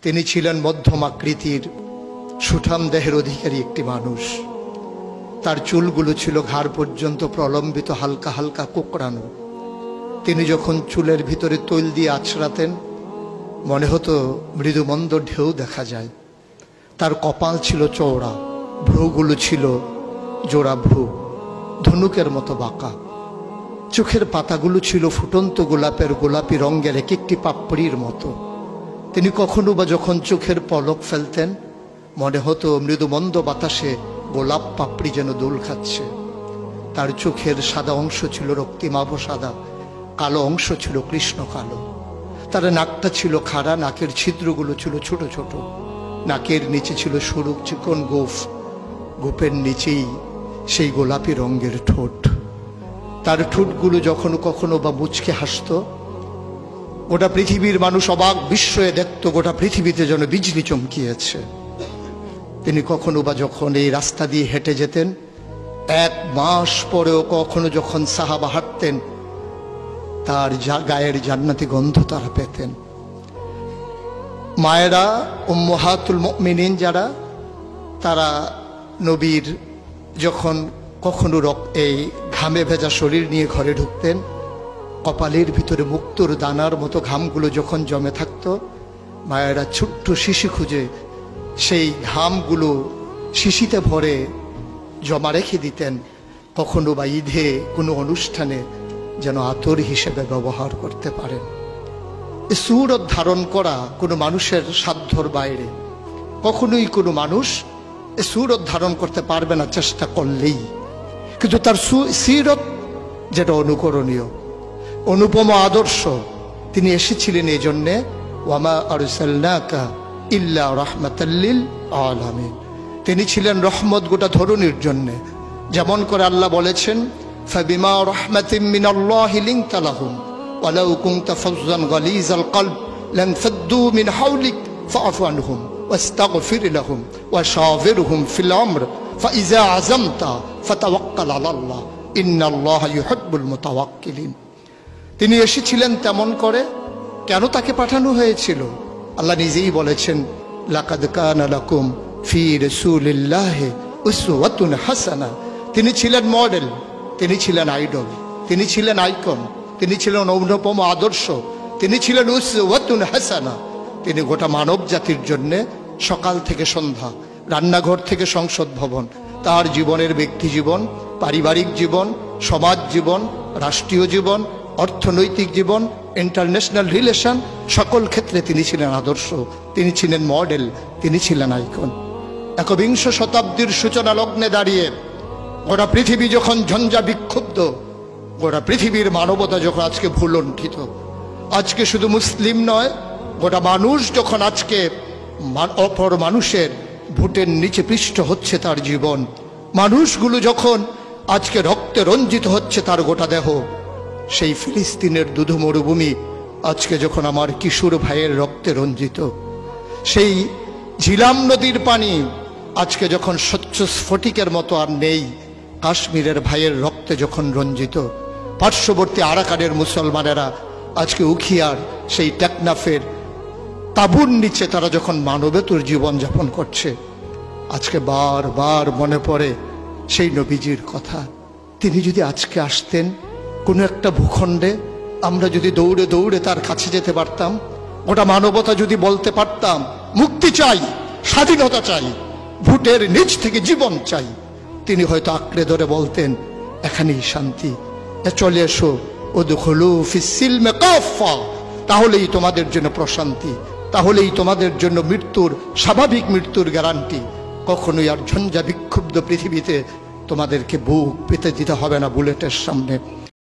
তিনি ছিলেন মধ্যম আকৃতির সুঠাম দেহের অধিকারী একটি মানুষ। তার চুলগুলো ছিল ঘাড় পর্যন্ত প্রলম্বিত, হালকা হালকা কোঁকড়ানো। তিনি যখন চুলের ভিতরে তৈল দিয়ে আছড়াতেন মনে হতো মৃদুমন্দ ঢেউ দেখা যায়। তার কপাল ছিল চওড়া, ভ্রুগুলো ছিল জোড়া ভ্রু, ধনুকের মতো বাঁকা। চোখের পাতাগুলো ছিল ফুটন্ত গোলাপের গোলাপি রঙের এক একটি পাপড়ির মতো। তিনি কখনো বা যখন চোখের পলক ফেলতেন মনে হতো মৃদুমন্দ বাতাসে গোলাপ পাপড়ি যেন দোল খাচ্ছে। তার চোখের সাদা অংশ ছিল রক্তিমাভ সাদা, কালো অংশ ছিল কৃষ্ণ কালো। তার নাকটা ছিল খাড়া, নাকের ছিদ্রগুলো ছিল ছোট ছোট। নাকের নিচে ছিল সরু চিকন গোঁফ, গোঁফের নিচেই সেই গোলাপি রঙের ঠোঁট। তার ঠোঁটগুলো যখন কখনো বা মুচকে হাসত, গোটা পৃথিবীর মানুষ অবাক বিস্ময়ে দেখত গোটা পৃথিবীতে যেন বিজলি চমকিয়েছে। তিনি কখনো বা যখন এই রাস্তা দিয়ে হেঁটে যেতেন, 1 মাস পরেও কখনো যখন সাহাবা হাঁটতেন তার গায়ের জান্নাতি গন্ধ তারা পেতেন। মায়েরা উম্মাহাতুল মুমিনিন যারা, তারা নবীর যখন কখনো এই ঘামে ভেজা শরীর নিয়ে ঘরে ঢুকতেন, কপালের ভিতরে মুক্তোর দানার মতো ঘামগুলো যখন জমে থাকতো, মায়েরা ছোট্ট শিশি খুঁজে সেই ঘামগুলো শিশিতে ভরে জমা রেখে দিতেন, কখনো বা ঈদে কোনো অনুষ্ঠানে যেন আতর হিসেবে ব্যবহার করতে পারেন। এই সুরত ধারণ করা কোনো মানুষের সাধ্যর বাইরে। কখনোই কোনো মানুষ এই সুরত ধারণ করতে পারবে না চেষ্টা করলেই। কিন্তু তার সিরত যেটা অনুকরণীয়, অনুপম আদর্শ, তিনি এসেছিলেন এই জন্যে ওয়ামা আরসালনাকা ইল্লা রাহমাতাল লিল আলামিন। তিনি ছিলেন রহমত গোটা ধরনীর জন্যে। যেমন করে আল্লাহ বলেছেন, ফাবিমা রাহমাতিন মিনাল্লাহি লিনতা লাহুম ওয়ালাউ কুনতা ফাজ্জান গালিজাল কলব লানফাদ্দু মিন হাওলিক ফাআফু আনহুম ওয়াস্তাগফির লাহুম ওয়াশাওিরহুম ফিল আমর ফাইযা আযামতা ফাতাওয়াক্কাল আলাল্লাহ ইন্নাল্লাহা ইউহিব্বুল মুতাওয়াক্কিলিন। তিনি এসেছিলেন তেমন করে। কেন তাকে পাঠানো হয়েছিল? আল্লাহ নিজেই বলেছেন, লাকাদ কানা লাকুম ফি রাসূলিল্লাহি উসওয়াতুন হাসানা। তিনি ছিলেন মডেল, তিনি ছিলেন আইডল, তিনি ছিলেন আইকন, তিনি ছিলেন অনুপম আদর্শ, তিনি ছিলেন উসওয়াতুন হাসানা। তিনি গোটা মানব জাতির জন্যে সকাল থেকে সন্ধ্যা, রান্নাঘর থেকে সংসদ ভবন, তার জীবনের ব্যক্তি জীবন, পারিবারিক জীবন, সমাজ জীবন, রাষ্ট্রীয় জীবন, অর্থনৈতিক জীবন, ইন্টারন্যাশনাল রিলেশন, সকল ক্ষেত্রে তিনি ছিলেন আদর্শ, তিনি ছিলেন মডেল, তিনি ছিলেন আইকন। একবিংশ শতাব্দীর সূচনা লগ্নে দাঁড়িয়ে গোটা পৃথিবী যখন ঝঞ্ঝা বিক্ষুব্ধ, গোটা পৃথিবীর মানবতা যখন আজকে ভুলণ্ঠিত, আজকে শুধু মুসলিম নয়, গোটা মানুষ যখন আজকে অপর মানুষের ভোটের নিচে পৃষ্ঠ হচ্ছে তার জীবন, মানুষগুলো যখন আজকে রক্তে রঞ্জিত হচ্ছে তার গোটা দেহ, সেই ফিলিস্তিনের দুধু মরুভূমি আজকে যখন আমার কিশোর ভাইয়ের রক্তে রঞ্জিত, সেই ঝিলাম নদীর পানি আজকে যখন স্বচ্ছ স্ফটিকের মতো আর নেই, কাশ্মীরের ভাইয়ের রক্তে যখন রঞ্জিত, পার্শ্ববর্তী আরাকানের মুসলমানেরা আজকে উখিয়ার সেই টেকনাফের তাঁবুর নিচে তারা যখন মানবেতর জীবন যাপন করছে, আজকে বারবার মনে পড়ে সেই নবীজির কথা। তিনি যদি আজকে আসতেন কোনো একটা ভূখণ্ডে, আমরা যদি দৌড়ে দৌড়ে তার কাছে যেতে পারতাম, গোটা মানবতা যদি বলতে পারতাম মুক্তি চাই, স্বাধীনতা চাই, ভোটের নিচ থেকে জীবন চাই, তিনি হয়তো আঁকড়ে ধরে বলতেন এখানেই শান্তি, চলে এসো উদখুলু ফিস সিলমি কাফা, তাহলেই তোমাদের জন্য প্রশান্তি, তাহলেই তোমাদের জন্য মৃত্যুর, স্বাভাবিক মৃত্যুর গ্যারান্টি। কখনোই আর ঝঞ্ঝা বিক্ষুব্ধ পৃথিবীতে তোমাদেরকে বুক পেতে দিতে হবে না বুলেটের সামনে।